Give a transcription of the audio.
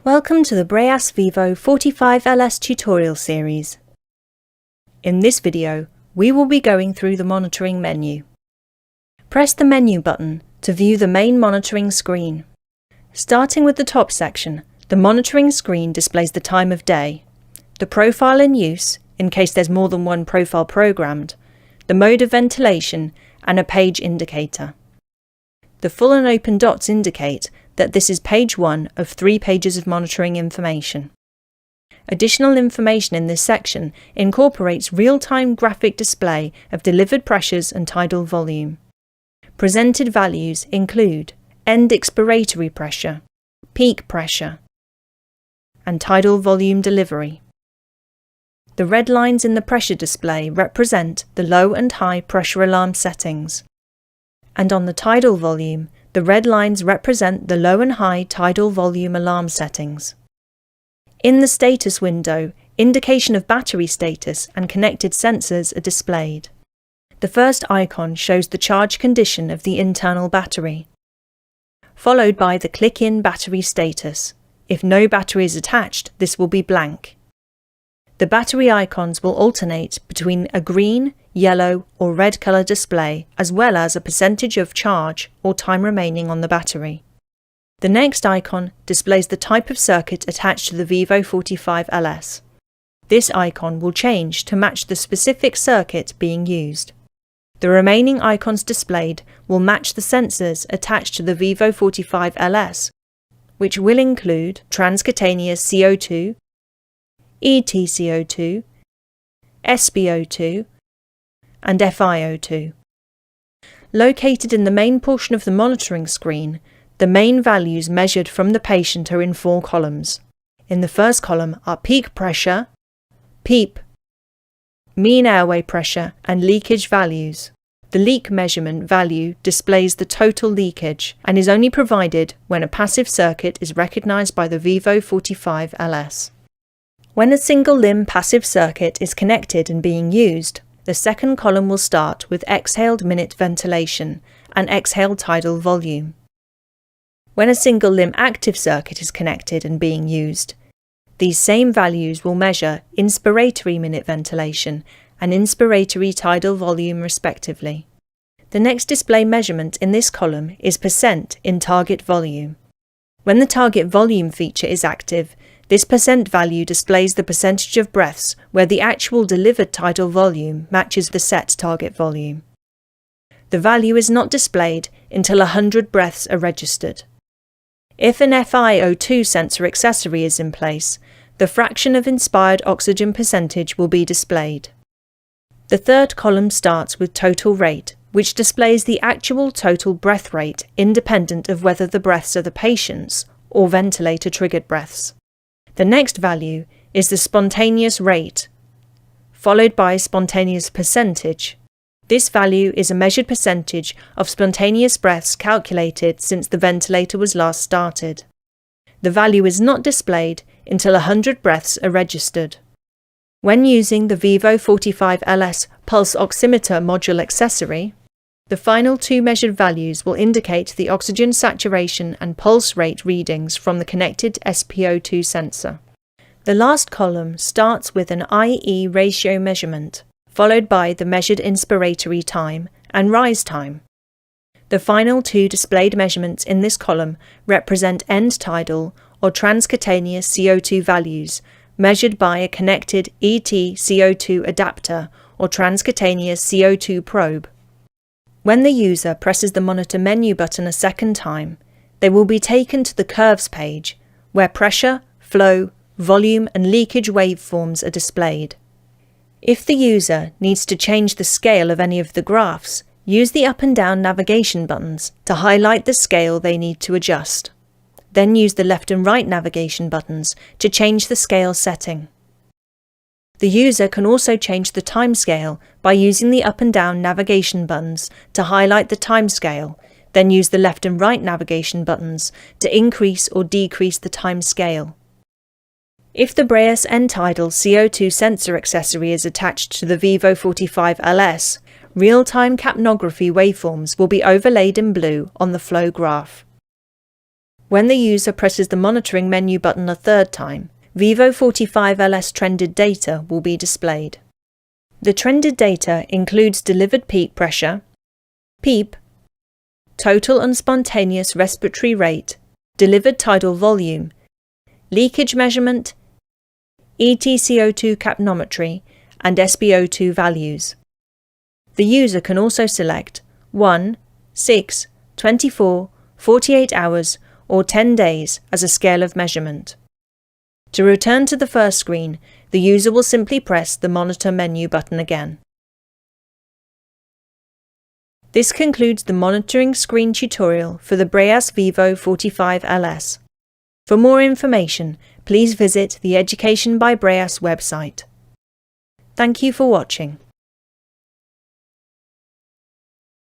Welcome to the Breas Vivo 45LS tutorial series. In this video, we will be going through the monitoring menu. Press the menu button to view the main monitoring screen. Starting with the top section, the monitoring screen displays the time of day, the profile in use, in case there's more than one profile programmed, the mode of ventilation, and a page indicator. The full and open dots indicate that this is page 1 of 3 pages of monitoring information. Additional information in this section incorporates real-time graphic display of delivered pressures and tidal volume. Presented values include end expiratory pressure, peak pressure, and tidal volume delivery. The red lines in the pressure display represent the low and high pressure alarm settings, and on the tidal volume, the red lines represent the low and high tidal volume alarm settings. In the status window, indication of battery status and connected sensors are displayed. The first icon shows the charge condition of the internal battery, followed by the click-in battery status. If no battery is attached, this will be blank. The battery icons will alternate between a green, yellow or red colour display as well as a percentage of charge or time remaining on the battery. The next icon displays the type of circuit attached to the Vivo 45LS. This icon will change to match the specific circuit being used. The remaining icons displayed will match the sensors attached to the Vivo 45LS, which will include transcutaneous CO2, ETCO2, SpO2, and FiO2. Located in the main portion of the monitoring screen, the main values measured from the patient are in 4 columns. In the first column are peak pressure, PEEP, mean airway pressure, and leakage values. The leak measurement value displays the total leakage and is only provided when a passive circuit is recognized by the Vivo 45LS. When a single limb passive circuit is connected and being used, the second column will start with exhaled minute ventilation and exhaled tidal volume. When a single limb active circuit is connected and being used, these same values will measure inspiratory minute ventilation and inspiratory tidal volume respectively. The next display measurement in this column is percent in target volume. When the target volume feature is active, this percent value displays the percentage of breaths where the actual delivered tidal volume matches the set target volume. The value is not displayed until 100 breaths are registered. If an FiO2 sensor accessory is in place, the fraction of inspired oxygen percentage will be displayed. The third column starts with total rate, which displays the actual total breath rate independent of whether the breaths are the patient's or ventilator-triggered breaths. The next value is the spontaneous rate, followed by spontaneous percentage. This value is a measured percentage of spontaneous breaths calculated since the ventilator was last started. The value is not displayed until 100 breaths are registered. When using the Vivo 45LS pulse oximeter module accessory, the final 2 measured values will indicate the oxygen saturation and pulse rate readings from the connected SpO2 sensor. The last column starts with an IE ratio measurement, followed by the measured inspiratory time and rise time. The final 2 displayed measurements in this column represent end tidal or transcutaneous CO2 values measured by a connected ET-CO2 adapter or transcutaneous CO2 probe. When the user presses the monitor menu button a second time, they will be taken to the curves page where pressure, flow, volume and leakage waveforms are displayed. If the user needs to change the scale of any of the graphs, use the up and down navigation buttons to highlight the scale they need to adjust. Then use the left and right navigation buttons to change the scale setting. The user can also change the timescale by using the up and down navigation buttons to highlight the timescale, then use the left and right navigation buttons to increase or decrease the timescale. If the Breas N-Tidal CO2 sensor accessory is attached to the Vivo 45LS, real-time capnography waveforms will be overlaid in blue on the flow graph. When the user presses the monitoring menu button a third time, Vivo 45LS trended data will be displayed. The trended data includes delivered peak pressure, PEEP, total and spontaneous respiratory rate, delivered tidal volume, leakage measurement, EtCO2 capnometry, and SpO2 values. The user can also select 1, 6, 24, 48 hours, or 10 days as a scale of measurement. To return to the first screen, the user will simply press the Monitor menu button again. This concludes the monitoring screen tutorial for the Breas Vivo 45LS. For more information, please visit the Education by Breas website. Thank you for watching.